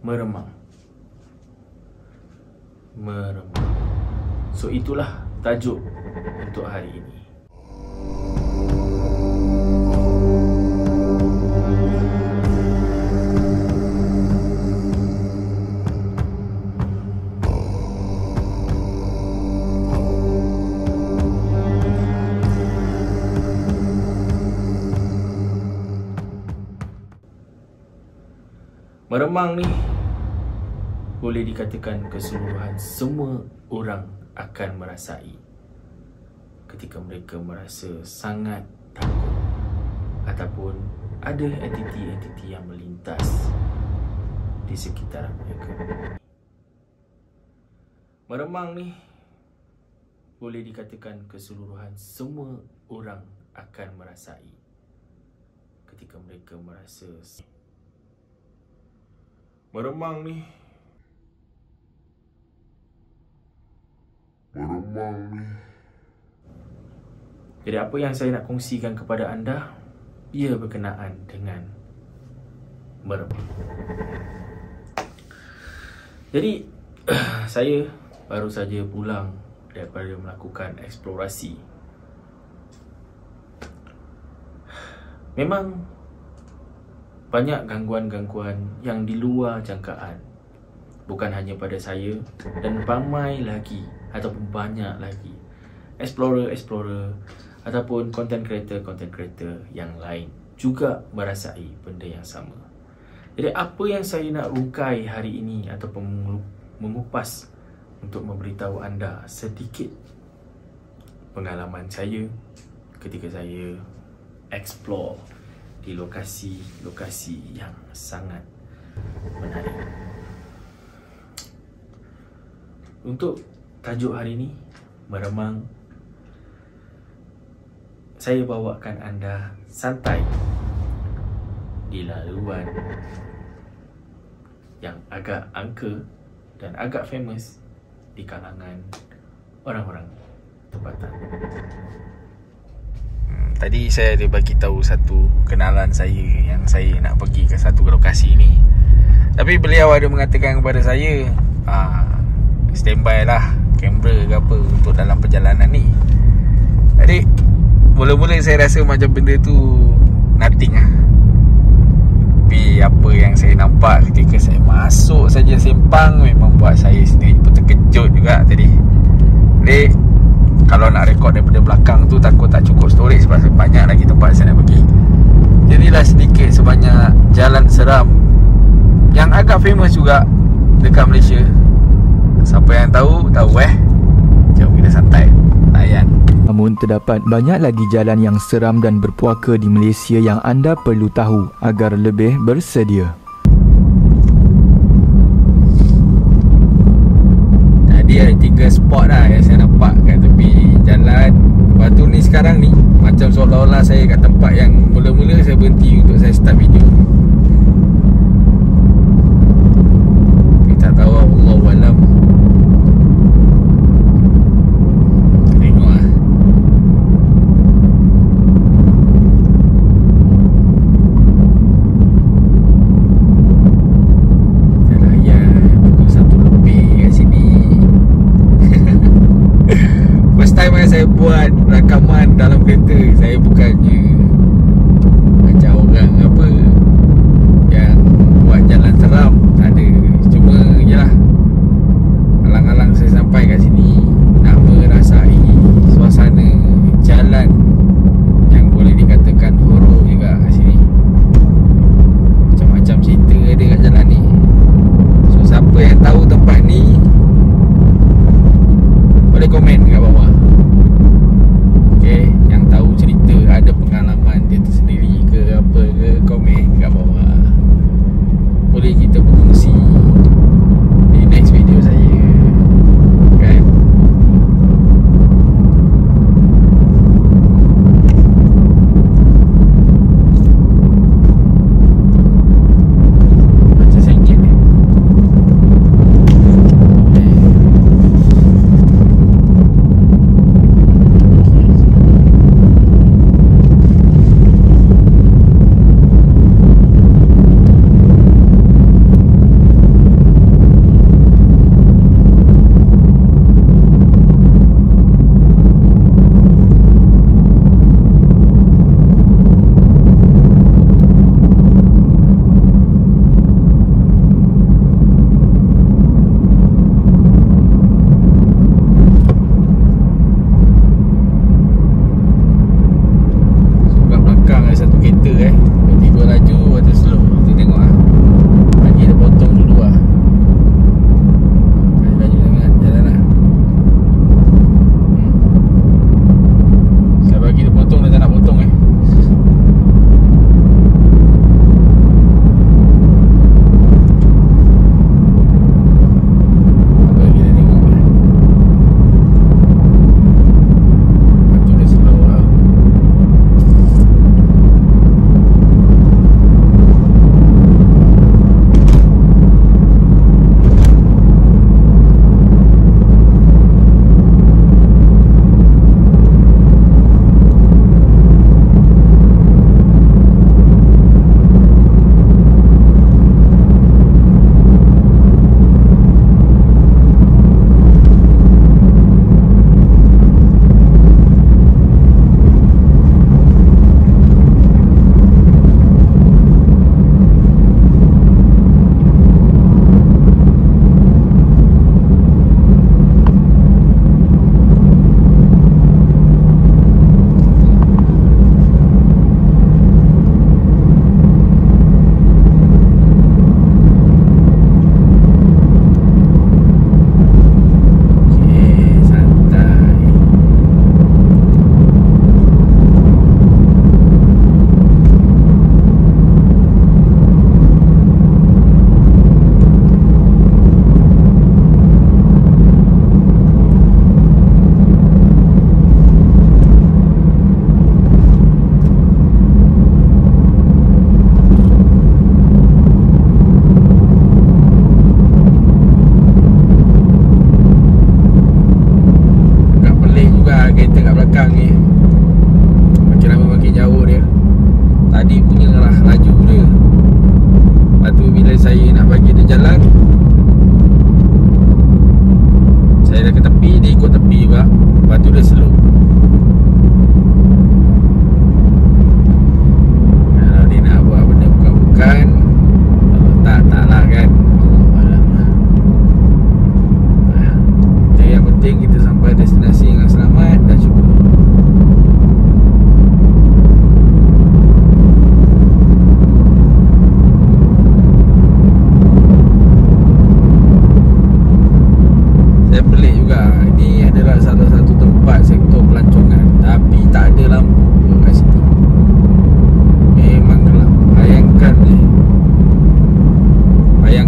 meremang. So itulah tajuk untuk hari ini. Meremang ni boleh dikatakan keseluruhan semua orang akan merasai ketika mereka merasa sangat takut ataupun ada entiti-entiti yang melintas di sekitar mereka. Meremang ni boleh dikatakan keseluruhan semua orang akan merasai ketika mereka merasa meremang ni jadi apa yang saya nak kongsikan kepada anda, ia berkenaan dengan meremang. Jadi saya baru saja pulang daripada melakukan eksplorasi. Memang banyak gangguan-gangguan yang di luar jangkaan. Bukan hanya pada saya, dan ramai lagi ataupun banyak lagi explorer ataupun content creator yang lain juga merasai benda yang sama. Jadi apa yang saya nak rungkai hari ini ataupun mengupas untuk memberitahu anda sedikit pengalaman saya ketika saya explore di lokasi-lokasi yang sangat menarik. Untuk tajuk hari ini, meremang, saya bawakan anda santai di laluan yang agak angka dan agak famous di kalangan orang-orang tempatan. Tadi saya ada bagi tahu satu kenalan saya yang saya nak pergi ke satu lokasi ni. Tapi beliau ada mengatakan kepada saya, standby lah kamera ke apa untuk dalam perjalanan ni. Jadi mula-mula saya rasa macam benda tu nothing lah. Tapi apa yang saya nampak ketika saya masuk saja Sempang memang buat saya sendiri pun terkejut juga tadi. Jadi kalau nak rekod daripada belakang tu takut tak cukup storage sebab banyak lagi tempat saya nak pergi. Jadilah sedikit sebanyak jalan seram yang agak famous juga dekat Malaysia. Siapa yang tahu jom kita santai layan. Namun terdapat banyak lagi jalan yang seram dan berpuaka di Malaysia yang anda perlu tahu agar lebih bersedia. Tadi ada 3 spot lah yang saya nampak kat tepi jalan. Lepas tu ni sekarang ni macam seolah-olah saya kat tempat yang mula-mula saya berhenti untuk saya start video. Tapi tak tahu, Allahualam. Tengok lah. Saya layan pukul 1 lebih kat sini. First time yang saya buat rakaman dalam kereta. Saya bukannya macam orang apa yang buat jalan seram, tak ada. Cuma yelah, alang-alang saya sampai kat sini nak merasai suasana jalan yang boleh dikatakan horor juga kat sini. Macam-macam cerita ada kat jalan ni. So siapa yang tahu tempat ni boleh komen kat bawah. Okay, yang tahu cerita, ada pengalaman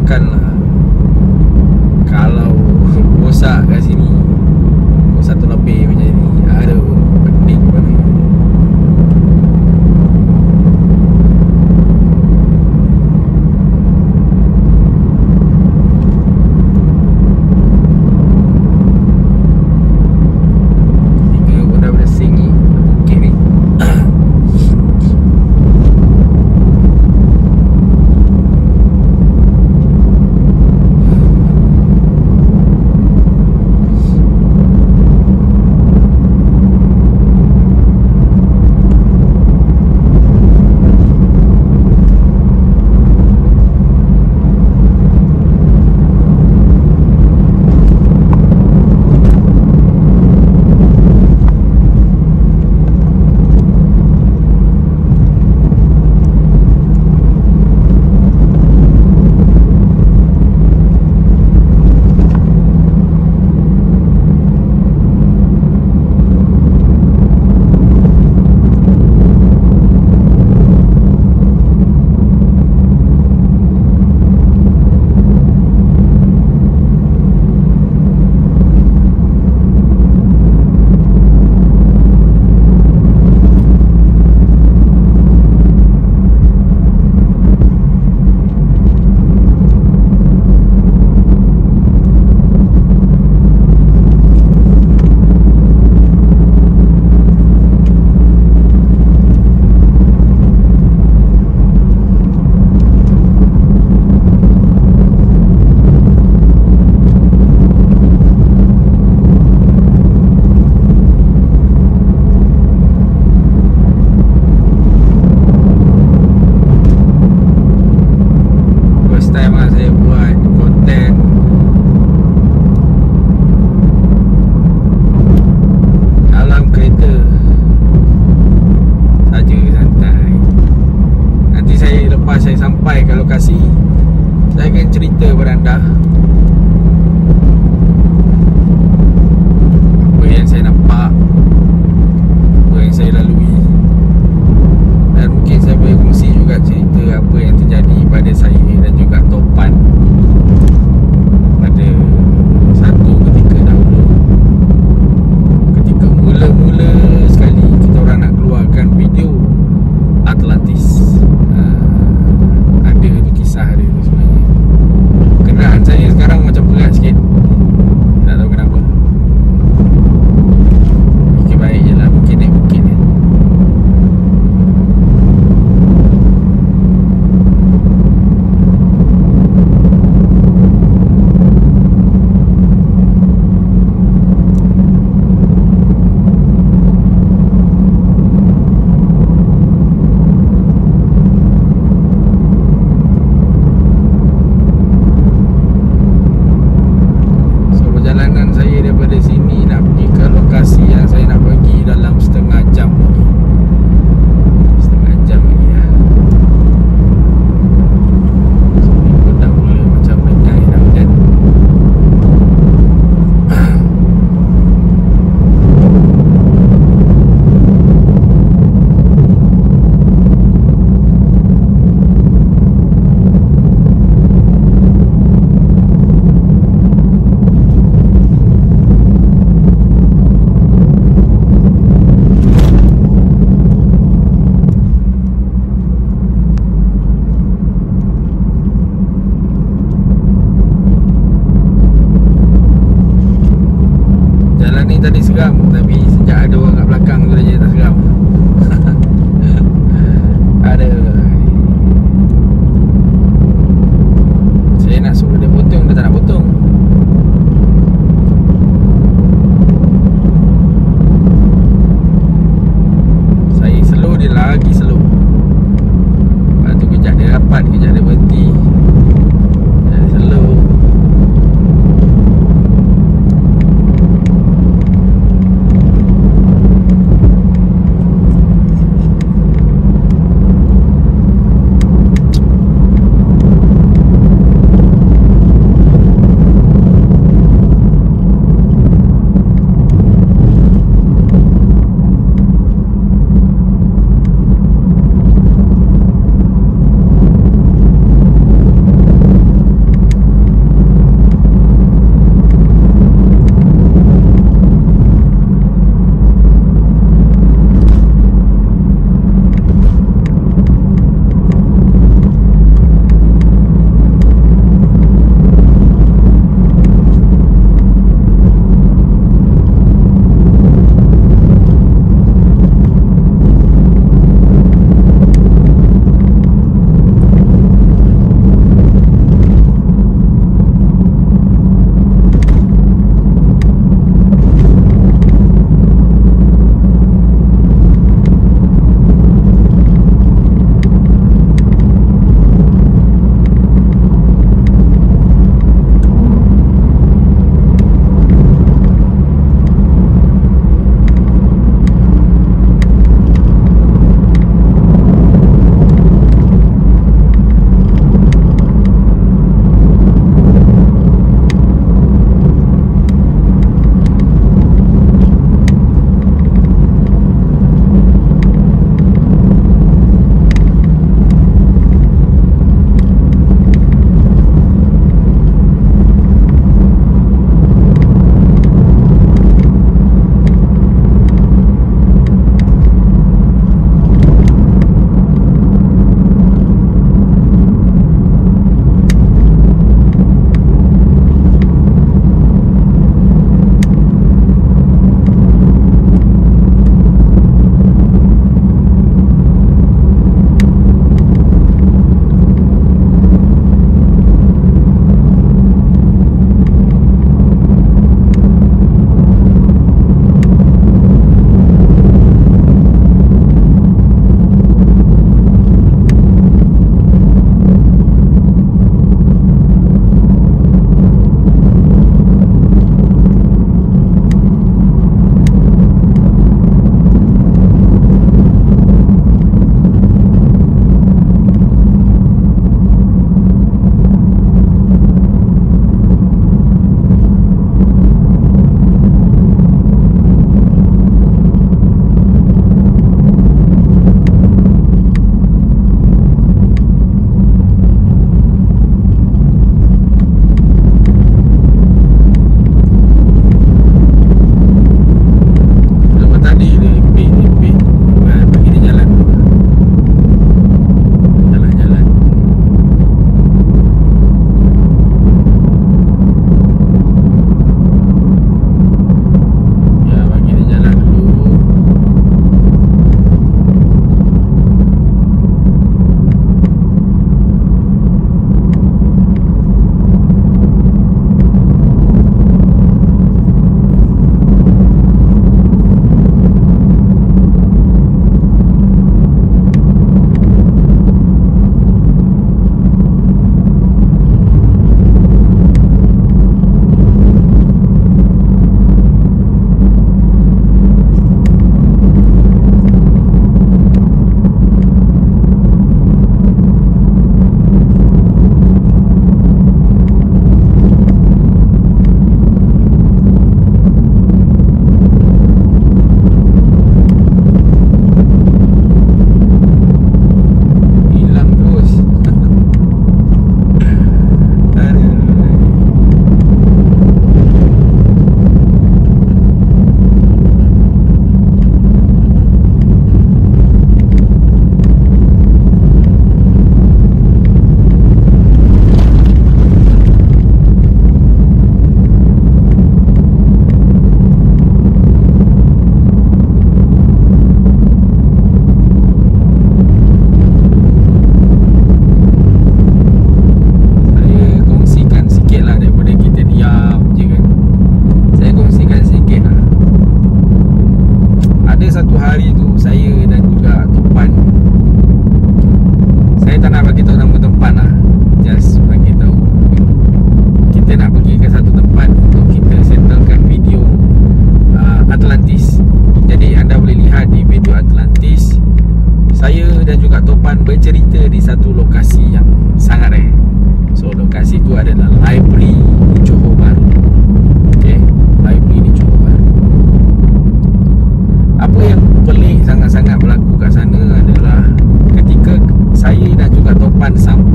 makan lah. Kalau bosak kat sini pukul 1 lebih macam ni, aduh, pening banget.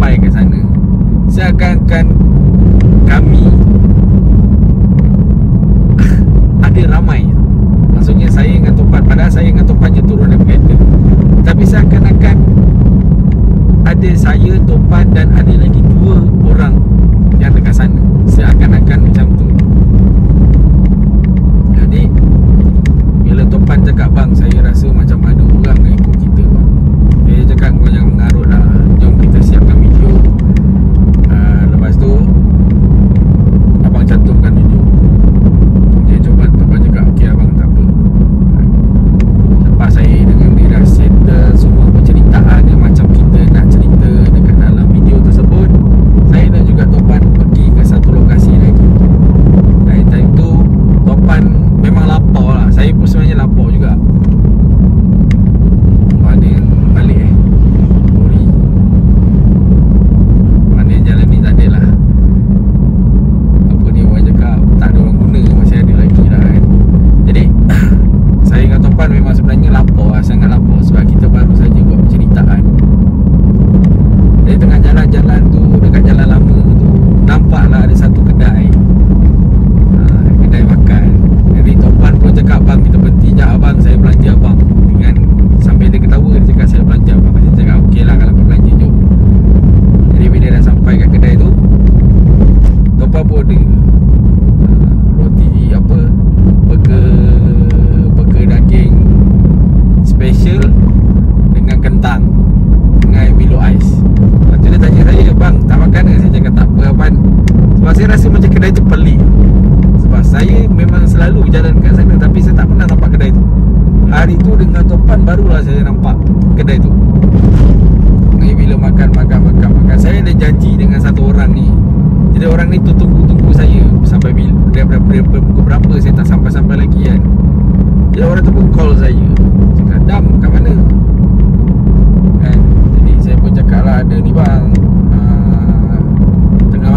sampai ke sana, seakan-akan kami ada ramai. Maksudnya saya dengan Topan, padahal saya dengan Topan je turun dari kereta, tapi seakan-akan ada saya, Topan dan ada lagi 2 orang yang dekat sana. Seakan-akan macam tu. Jadi bila Topan cakap, bang, saya rasa macam ada orang yang ikut kita, bang. Dia cakap, kau jangan mengarut lah, jom kita siapkan video. Lepas tu abang cantumkan video. Dia coba, Topan cakap, okey abang, tak apa. Lepas saya dengan dia dah settle semua penceritaan yang macam kita nak cerita dekat dalam video tersebut, saya dan juga Topan pergi ke satu lokasi lagi. Dari time tu Topan memang lapar lah. Saya pun sebenarnya lapar juga. Ada yang balik Lori. Mana yang jalan ni tak ada lah. Apa dia orang cakap, tak ada orang guna, masih ada lagi lah kan. Jadi saya dengan Topan memang sebenarnya lapar lah, sangat lapar. Sebab kita baru saja buat penceritaan. Jadi tengah jalan-jalan tu, dekat jalan lama tu, nampaklah ada satu kedai, kedai makan. Jadi Topan pun cakap, bang, kita berhenti sekejap abang, saya belanja abang. Dengan sambil dia ketawa, dia cakap saya belanja abang. Saya cakap okey lah, kalau kau belanja jom. Jadi bila dah sampai kat kedai tu, Topan pun order roti apa, burger daging special dengan kentang dengan air Milo ais. Lepas tu dia tanya saya, bang, tak makan ke? Saya cakap tak apa abang. Sebab saya rasa macam kedai tu pelik. Sebab saya memang selalu jalan kat sana, tapi saya tak pernah nampak kedai tu. Hari tu dengan Topan barulah saya nampak kedai tu. Jadi bila makan, saya ada janji dengan satu orang ni. Jadi orang ni tu tunggu saya sampai bila, daripada pukul berapa saya tak sampai lagi kan. Jadi orang tu pun call saya, cakap, Dam, kat mana? Kan? Jadi saya pun cakap lah, ada ni bang, tengah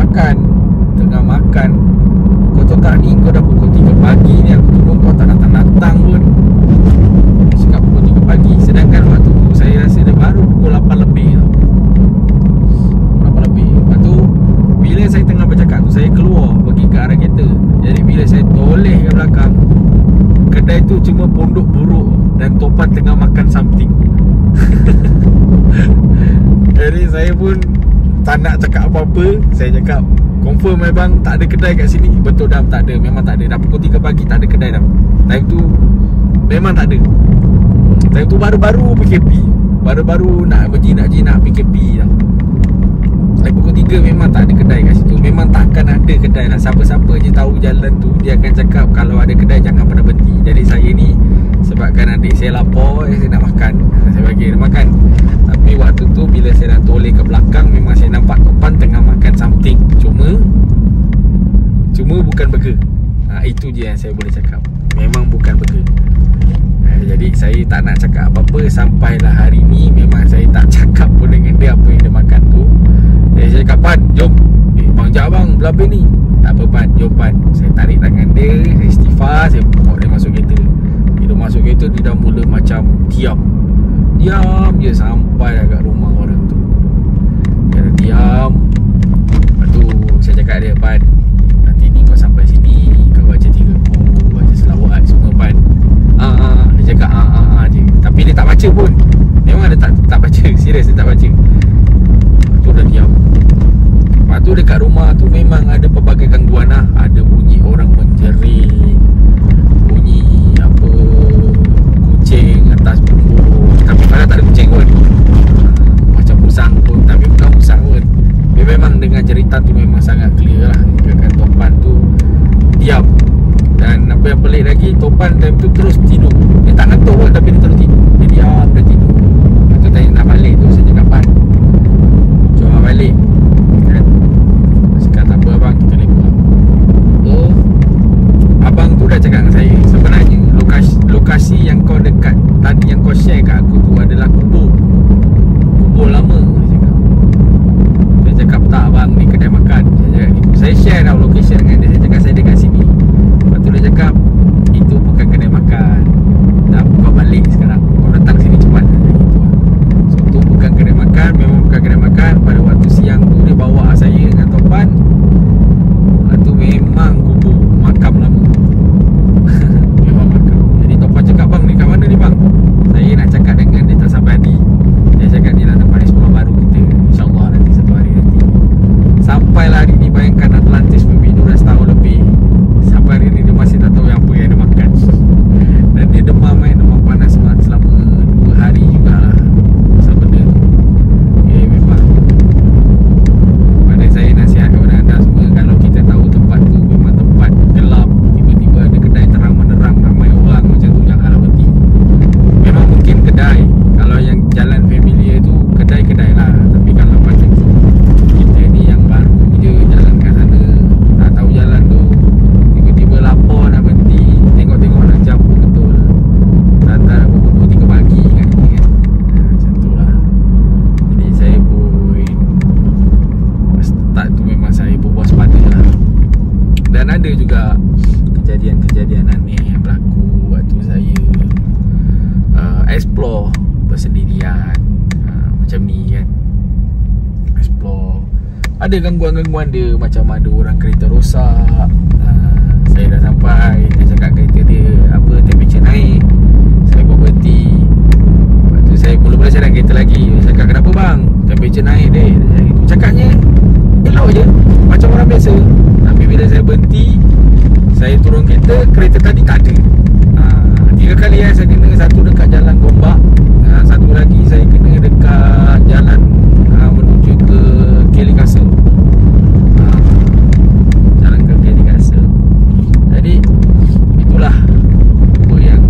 makan. Kau tahu tak ni, kau dah pukul 3 pagi ni, aku tunggu kau tak datang-datang pun. Dia cakap pukul 3 pagi, sedangkan waktu tu saya rasa dia baru pukul 8 lebih tau. 8 lebih. Lepas tu bila saya tengah bercakap tu, saya keluar pergi ke arah kereta. Jadi bila saya toleh ke belakang, kedai tu cuma pondok buruk dan Topan tengah makan something. Jadi saya pun tak nak cakap apa-apa. Saya cakap, confirm bang, tak ada kedai kat sini? Betul Dam, tak ada, memang tak ada. Dah pukul 3 pagi tak ada kedai Dam. Time tu memang tak ada. Time tu baru-baru PKP, baru-baru nak berjinak-jinak PKP tau. Pukul 3 memang tak ada kedai kat situ. Memang takkan ada kedai lah. Siapa-siapa je tahu jalan tu, dia akan cakap kalau ada kedai jangan pernah berhenti. Jadi saya ni, sebabkan adik saya lapar, saya nak makan, saya bagi dia makan. Tapi waktu tu bila saya dah toleh ke belakang, memang saya nampak Topan tengah makan something. Cuma bukan burger. Itu je yang saya boleh cakap, memang bukan burger. Jadi saya tak nak cakap apa-apa. Sampailah hari ni memang saya tak cakap pun dengan dia apa yang dia makan tu. Saya cakap, Pan, jom. Bang, sekejap bang, belabih ni. Tak apa Pan, jom Pan. Saya tarik tangan dia, saya istighfar, saya bawa dia masuk kereta. Dia masuk kereta, dia dah mula macam diam je sampai dekat rumah orang tu. Dia dah diam. Lepas tu saya cakap dia, Pan, nanti ni kau sampai sini, kau baca 3 buku, baca selawat semua Pan. Dia cakap je. Tapi dia tak baca pun. Memang dia tak baca. Serius, dia tak baca. Lepas tu dah diam. Lepas tu dekat rumah tu memang ada pelbagai gangguan lah. Ada bunyi orang menjerit, bunyi apa, kucing atas bumbung. Tapi padahal tak ada kucing pun. Macam musang pun, tapi bukan musang pun. Dia memang dengan cerita tu memang sangat clear lah. Kan Topan tu diam. Dan apa yang pelik lagi, Topan time tu terus tidur. Dia tak ngantuk pun, tapi dia terus tidur. Dia diam, dia tidur. Lepas tu tanya nak balik tu, saya cakap, Pan, jom balik kan. Saya cakap tak apa abang, kita lepak. So abang tu dah cakap dengan saya, sebenarnya lokasi yang kau dekat tadi, yang kau share kat aku tu adalah kubur lama. Saya cakap tak bang, ni kedai makan. Saya cakap gitu. Saya share tau location dengan dia. Saya cakap saya dekat sini. Lepas tu dia cakap, itu bukan kedai makan, dah kau balik sekarang, kau datang sini cepat. So tu bukan ada gangguan-gangguan dia. Macam ada orang kereta rosak. Saya dah sampai, dia cakap kereta dia temperature naik. Saya buat berhenti. Lepas tu saya mula-mula saya dah kereta lagi. Saya cakap, kenapa bang? Temperature naik deh. Cakapnya elok je, macam orang biasa. Tapi bila saya berhenti, saya turun kereta, kereta tadi tak ada. 3 kali saya kena. Satu dekat jalan Gombak, satu lagi saya kena dekat jalan menuju ke Kelly Castle. Jalan ke Kelly Castle. Jadi itulah apa yang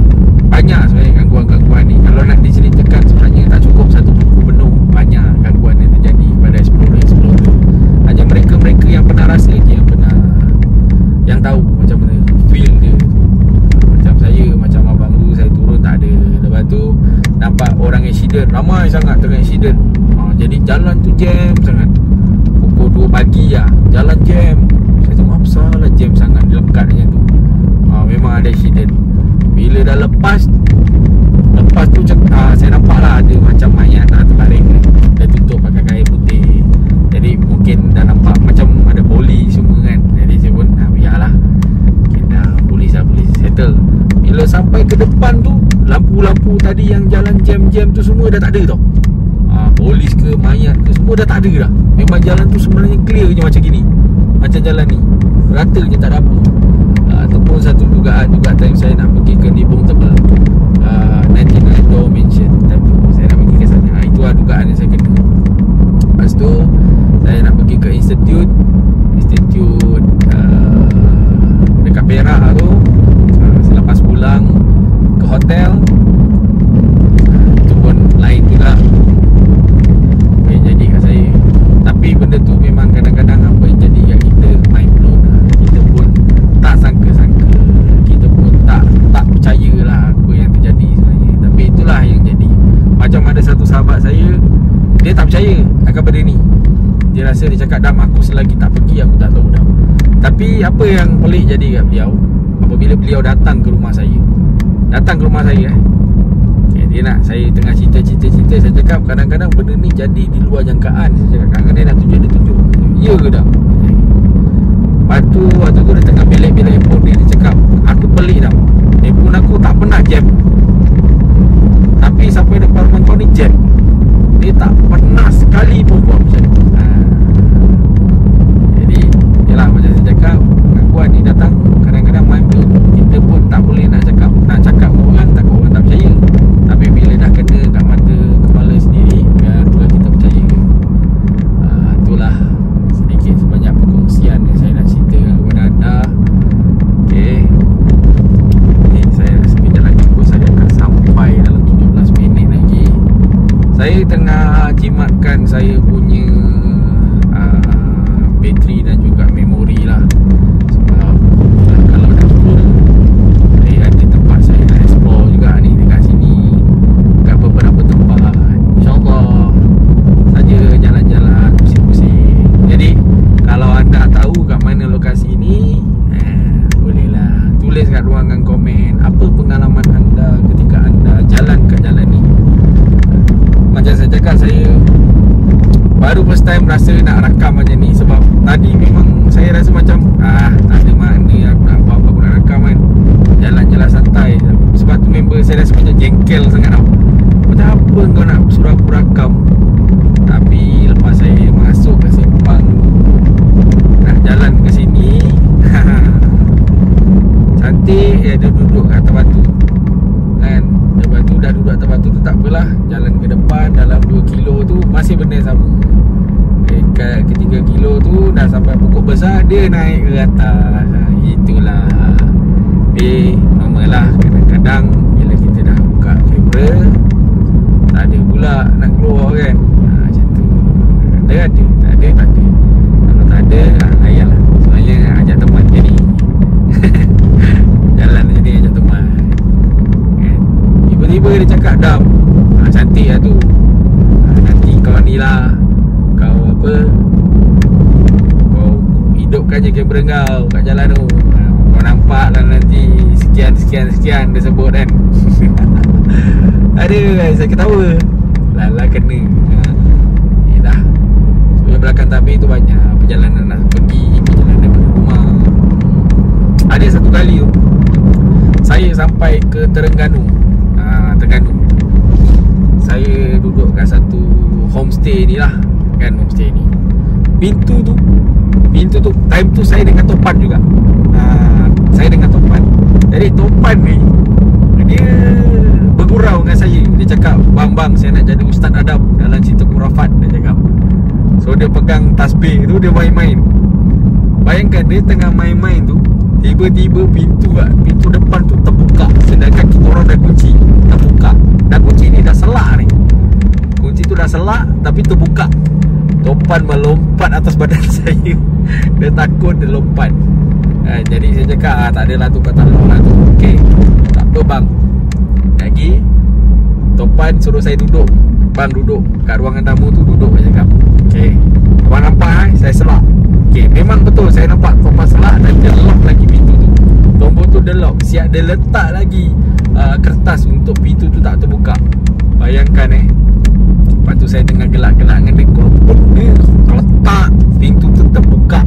banyak sebenarnya gangguan-gangguan ni. Kalau nak diceritakan sebenarnya tak cukup satu buku penuh. Banyak gangguan yang terjadi pada explorer-explorer. Hanya mereka-mereka yang pernah rasa je yang tahu macam mana feel dia. Macam saya, macam abang tu, saya turun tak ada. Lepas tu nampak orang accident, ramai sangat tengah accident. Jadi jalan tu jam sangat. Pukul 2 pagi lah, jalan jam. Saya tengok apa salah jam sangat, lekat macam tu. Memang ada accident. Bila dah lepas tu saya nampak lah ada macam mayat terbaring. Dia tutup pakai kain putih. Jadi mungkin dah nampak macam ada polis semua kan. Jadi saya pun biarlah, mungkin dah polis settle. Bila sampai ke depan tu, lampu-lampu tadi yang jalan jam-jam tu semua dah tak ada tau. Polis ke mayat ke semua dah tak ada dah. Memang jalan tu sebenarnya clear je macam gini. Macam jalan ni rata je, tak ada apa. Ataupun satu dugaan juga time saya nak pergi ke Nibong Tebal, 99 Door Mansion, saya nak pergi ke sana. Itu lah dugaan yang saya kena. Lepas tu saya nak pergi ke Institute dekat Perak tu. Selepas pulang ke hotel, itu pun lain juga yang jadi kat saya. Tapi benda tu memang kadang-kadang apa yang jadi kat kita mind blown. Kita pun tak sangka-sangka, kita pun tak percayalah apa yang terjadi sebenarnya. Tapi itulah yang jadi. Macam ada satu sahabat saya, dia tak percaya akan benda ni. Dia rasa, dia cakap, Dam, aku selagi tak pergi aku tak tahu Dam. Tapi apa yang pelik jadi kat beliau, apabila beliau datang ke rumah saya, okay, dia nak saya tengah cerita, saya cakap kadang-kadang benda ni jadi di luar jangkaan. Saya cakap kadang-kadang dia nak tunjuk, ya ke Dam? Lepas tu waktu tu dia tengah bilik handphone dia cakap, aku pelik Dam, handphone aku tak pernah jam, tapi sampai depan rumah kau ni jam. Dia tak pernah sekali pun buat macam tu. Jadi yalah, macam saya cakap, gangguan ni datang kadang-kadang mind blown. Kita pun tak boleh nak cakap dengan orang, takut orang tak percaya. Tapi bila dah kena kat mata kepala sendiri, barulah kita percaya. Itulah sedikit sebanyak perkongsian yang saya nak ceritakan kepada anda. Okay, saya rasa kejap lagi pun saya akan sampai dalam 17 minit lagi. Saya tengah jimatkan saya punya bateri dan juga memori lah. Sebab kalau dah full, saya ada tempat saya nak explore juga ni dekat sini, dekat beberapa tempat. InsyaAllah saja jalan-jalan pusing-pusing. Jadi kalau anda tahu kat mana lokasi ni, bolehlah tulis kat ruangan komen apa pengalaman anda ketika anda jalan kat jalan ni. Macam saya cakap, saya baru first time rasa nak rakam macam ni. Sebab tadi memang saya rasa macam tak ada makna aku nak buat apa, aku nak rakam kan, jalan-jalan santai. Sebab tu member saya rasa macam jengkel sangat tau. Macam apa kau nak suruh aku rakam. Tapi lepas saya masuk ke Simpang, nak jalan ke sini, cantik ya, dia duduk kat atas batu kan. Lepas tu dah duduk atas batu tu tak apalah, jalan ke depan dalam 2 kilo tu masih benda sama. Ke 3 kilo tu dah sampai pokok besar, dia naik ke atas. Itulah normal lah. Kadang-kadang bila kita dah buka kamera, tak ada pula nak keluar kan. Macam tu. Tak ada. Kalau tak ada, layan lah. Soalnya ajak teman jadi jalan jadi ajak teman kan. Tiba-tiba dia cakap, Dam, cantik lah tu, nanti kau ni lah, kau hidupkan je kamera kau kat jalan tu, kau nampak lah nanti sekian dia sebut kan. Ada, saya ketawa. Lala kena. Dah. So belakang tabir tu banyak perjalanan nak pergi, perjalanan daripada rumah. Ada satu kali tu saya sampai ke Terengganu. Terengganu. Saya duduk kat satu homestay ni lah, kan, homestay ni. Pintu tu time tu saya dengan Topan juga. Saya dengan Topan. Jadi Topan ni dia bergurau dengan saya. Dia cakap, bang, saya nak jadi Ustaz Adam dalam cerita Khurafat, dia cakap. So dia pegang tasbih tu, dia main-main. Bayangkan dia tengah main-main tu, tiba-tiba pintu depan tu terbuka. Sedangkan kita orang dah kunci, terbuka. Dah kunci ni dah selak ni. Kunci tu dah selak tapi terbuka. Topan melompat atas badan saya. Dia takut, dia lompat. Jadi saya cakap, tak adalah tu, kata lah tu. Okey, tak apa bang. Lagi Topan suruh saya duduk. Bang, duduk kat ruangan tamu tu, duduk, saya cakap. Okey, abang nampak saya selak. Okey, memang betul saya nampak Topan selak. Dan dia lock lagi pintu tu. Tombol tu dia lock. Siap dia letak lagi kertas untuk pintu tu tak terbuka. Bayangkan lepas tu saya tengah gelak-gelak dengan dia, dia letak pintu tu terbuka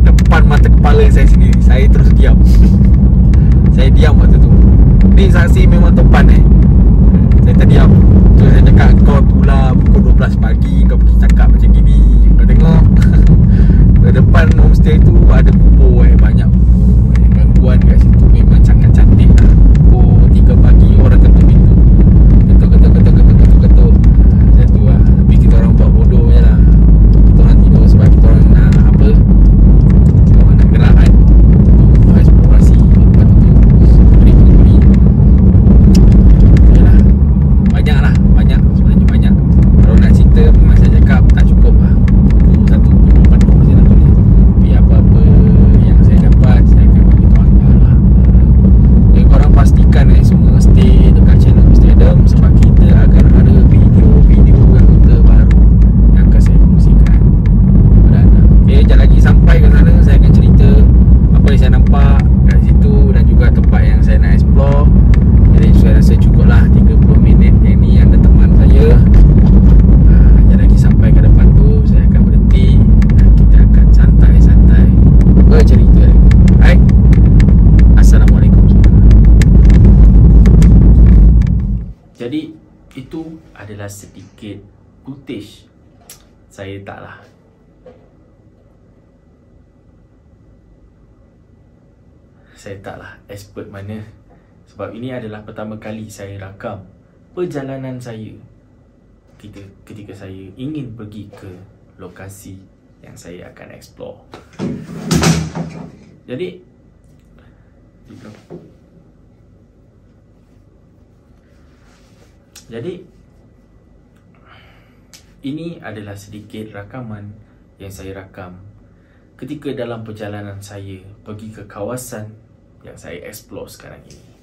depan mata kepala saya sendiri. Saya terus diam. Saya diam waktu tu. Ni saksi memang Topan Saya terdiam. Tu saya cakap, kau tu lah pukul 12 pagi kau pergi cakap macam gini. Kau tengok di depan homestay tu ada kubur banyak kubur. Gangguan kat situ memang sangat cantik lah. Pukul 3 pagi orang ketuk pintu. Ketuk. Macam tu lah. Tapi kita orang buat bodoh je lah. Kita orang tidur sebab kita orang nak apa, kita orang nak gerak kan, untuk eksplorasi. Lepas tu beri. Yalah, banyak sebenarnya banyak. Kalau nak cerita memang saya cakap tak cukup lah. Satu penuh saya nak tulis. Tapi apa-apa yang saya dapat, saya akan bagi tahu anda lah. Jadi korang pastikan semua stay dekat channel Mr. Adam, sebab kita akan ada video yang terbaru yang akan saya kongsikan kepada anda. Okay, sekejap lagi sampai ke sana, saya akan cerita apa yang saya nampak kat situ dan juga tempat yang saya nak explore. Jadi saya rasa cukup lah 30 minit yang ni ada teman saya. Sekejap lagi sampai ke depan tu, saya akan berhenti dan kita akan santai-santai bercerita lagi. Hai, Assalamualaikum semua. Jadi itu adalah sedikit footage. Saya taklah expert mana, sebab ini adalah pertama kali saya rakam perjalanan saya ketika saya ingin pergi ke lokasi yang saya akan explore. Jadi ini adalah sedikit rakaman yang saya rakam ketika dalam perjalanan saya pergi ke kawasan yang saya explore sekarang ini.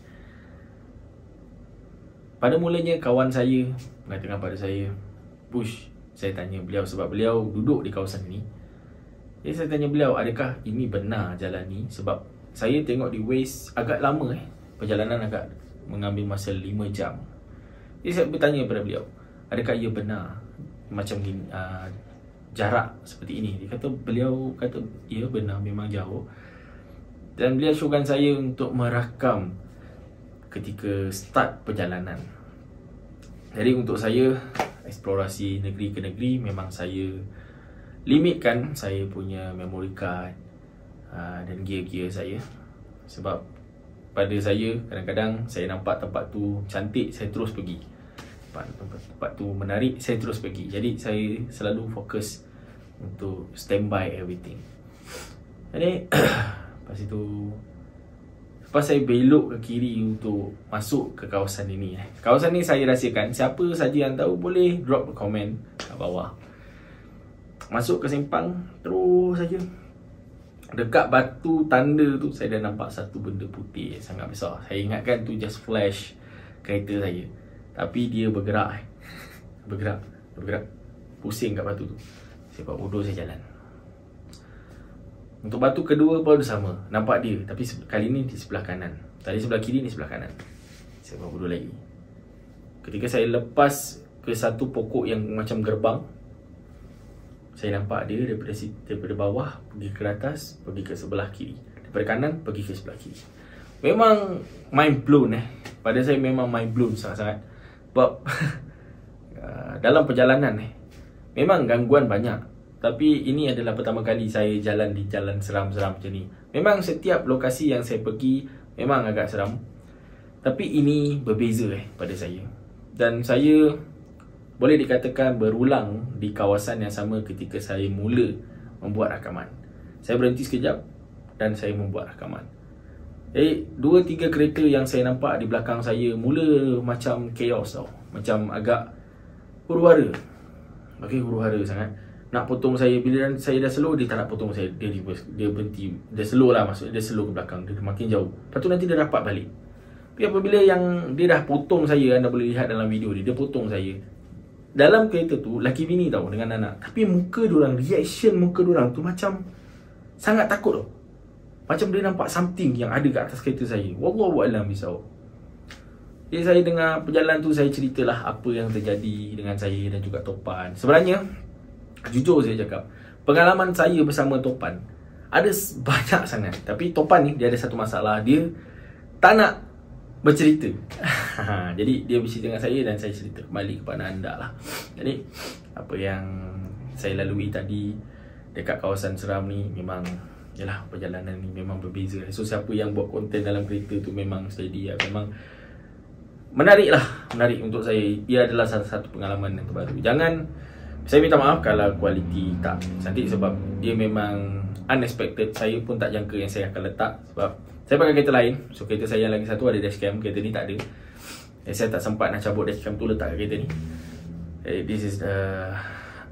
Pada mulanya kawan saya mengatakan pada saya, Push, saya tanya beliau sebab beliau duduk di kawasan ini. Jadi saya tanya beliau, adakah ini benar jalan ni? Sebab saya tengok di Waze agak lama perjalanan agak mengambil masa 5 jam. Jadi saya bertanya kepada beliau, adakah ia benar macam ni, jarak seperti ini? Beliau kata ya benar, memang jauh. Dan beliau suruhkan saya untuk merakam ketika start perjalanan. Jadi untuk saya eksplorasi negeri ke negeri, memang saya limitkan saya punya memory card dan gear-gear saya. Sebab pada saya, kadang-kadang saya nampak tempat tu cantik, saya terus pergi. Tempat tu menarik, saya terus pergi. Jadi saya selalu fokus untuk standby everything. Jadi lepas itu, lepas saya belok ke kiri untuk masuk ke kawasan ini. Kawasan ni saya rahsiakan. Siapa saja yang tahu boleh drop komen kat bawah. Masuk ke simpang, terus saja. Dekat batu tanda tu saya dah nampak satu benda putih sangat besar. Saya ingatkan tu just flash kereta saya, tapi dia bergerak. Bergerak pusing kat batu tu. Saya buat bodoh, saya jalan. Untuk batu kedua pun sama, nampak dia, tapi kali ni di sebelah kanan. Tadi sebelah kiri, ni sebelah kanan. Saya buat bodoh lagi. Ketika saya lepas ke satu pokok yang macam gerbang, saya nampak dia daripada bawah pergi ke atas, pergi ke sebelah kiri, daripada kanan pergi ke sebelah kiri. Memang mind blown pada saya, memang mind blown sangat-sangat. Sebab dalam perjalanan memang gangguan banyak, tapi ini adalah pertama kali saya jalan di jalan seram-seram macam ni. Memang setiap lokasi yang saya pergi memang agak seram, tapi ini berbeza pada saya. Dan saya boleh dikatakan berulang di kawasan yang sama ketika saya mula membuat rakaman. Saya berhenti sekejap dan saya membuat rakaman. 2-3 kereta yang saya nampak di belakang saya mula macam chaos tau. Macam agak huru-hara. Huru-hara sangat. Nak potong saya, bila saya dah slow, dia tak nak potong saya. Dia berhenti. Dia slow lah, maksudnya dia slow ke belakang. Dia makin jauh. Lepas tu nanti dia dapat balik. Tapi apabila yang dia dah potong saya, anda boleh lihat dalam video dia potong saya. Dalam kereta tu, laki bini tau dengan anak. Tapi muka diorang, reaction muka diorang tu macam sangat takut tau. Macam dia nampak something yang ada kat atas kereta saya. Wallahualam bisawab. Jadi saya dengar perjalanan tu, saya ceritalah apa yang terjadi dengan saya dan juga Topan. Sebenarnya, jujur saya cakap, pengalaman saya bersama Topan ada banyak sangat. Tapi Topan ni, dia ada satu masalah. Dia tak nak bercerita. Jadi dia bercerita dengan saya dan saya cerita kembali kepada anda lah. Jadi apa yang saya lalui tadi dekat kawasan seram ni, memang yalah, perjalanan ni memang berbeza. So siapa yang buat konten dalam kereta tu memang steady lah. Memang menarik lah, menarik untuk saya. Ia adalah satu pengalaman yang terbaru. Jangan, saya minta maaf kalau kualiti tak cantik, sebab dia memang unexpected. Saya pun tak jangka yang saya akan letak, sebab saya pakai kereta lain. So kereta saya yang lagi satu ada dashcam, kereta ni tak ada. Saya tak sempat nak cabut dashcam tu letak kat kereta ni. This is the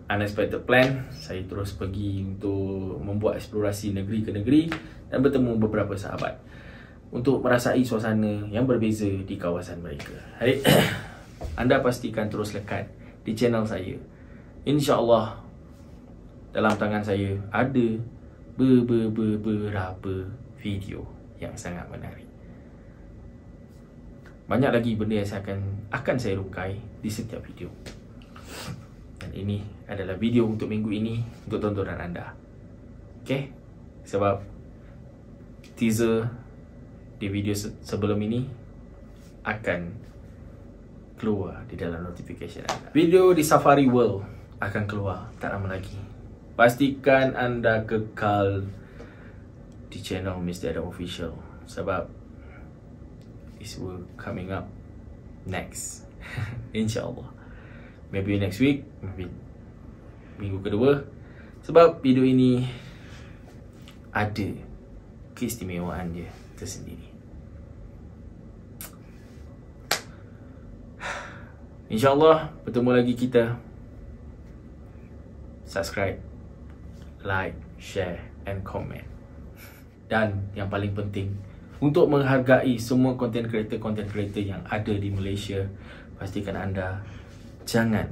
unexpected plan. Saya terus pergi untuk membuat eksplorasi negeri ke negeri dan bertemu beberapa sahabat untuk merasai suasana yang berbeza di kawasan mereka. Hai, anda pastikan terus lekat di channel saya. InsyaAllah dalam tangan saya ada beberapa video yang sangat menarik. Banyak lagi benda yang akan saya rungkai di setiap video. Dan ini adalah video untuk minggu ini, untuk tontonan anda. Okay? Sebab teaser di video sebelum ini akan keluar di dalam notification anda. Video di Safari World akan keluar tak lama lagi. Pastikan anda kekal di channel Mr. Adam Official, sebab this will coming up next. InsyaAllah. Maybe next week, maybe minggu kedua. Sebab video ini ada keistimewaan dia tersendiri. InsyaAllah bertemu lagi kita. Subscribe, like, share and comment. Dan yang paling penting, untuk menghargai semua content creator yang ada di Malaysia, pastikan anda jangan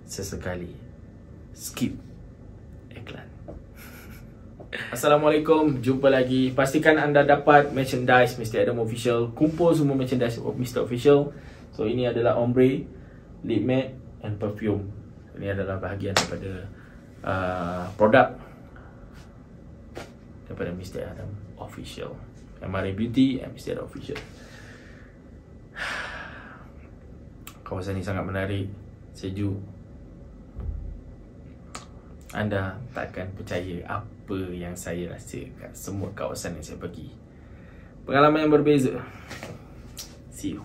sesekali skip iklan. Assalamualaikum, jumpa lagi. Pastikan anda dapat merchandise Mr. Adam Official. Kumpul semua merchandise of Mr. Official. So ini adalah ombre, lip matte and perfume. Ini adalah bahagian daripada produk daripada Mr. Adam Official, MRA Beauty and Mr. Adam Official. Kawasan ini sangat menarik, sejuk. Anda takkan percaya apa yang saya rasa kat semua kawasan yang saya pergi. Pengalaman yang berbeza. See you.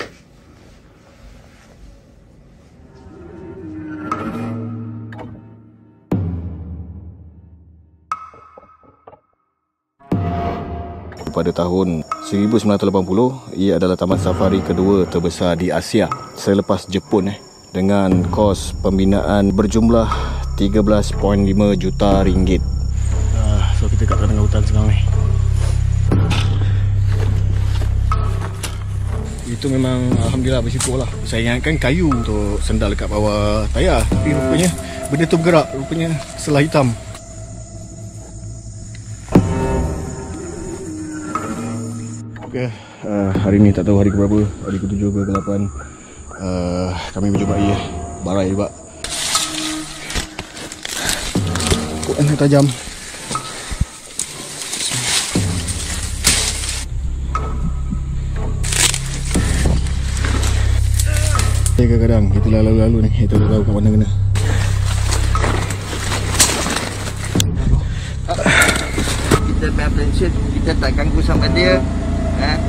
Pada tahun 1980, ia adalah taman safari kedua terbesar di Asia selepas Jepun dengan kos pembinaan berjumlah 13.5 juta ringgit. So kita kat tengah hutan sekarang ni. Itu memang alhamdulillah bersyukurlah. Saya ingatkan kayu untuk sendal dekat bawah tayar, tapi rupanya benda tu bergerak, rupanya selah hitam. Okay, hari ni tak tahu hari keberapa, hari ke-7 ke ke-8. Kami menjumpai barai juga. Yang tajam. Kadang-kadang kita lalu-lalu ni, kita tak tahu kat mana kena. Kita pay attention, kita tak ganggu sama dia.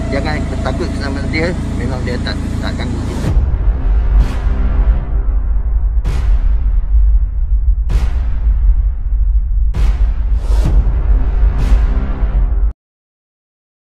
Jangan takut sama dia, memang dia tak ganggu kita.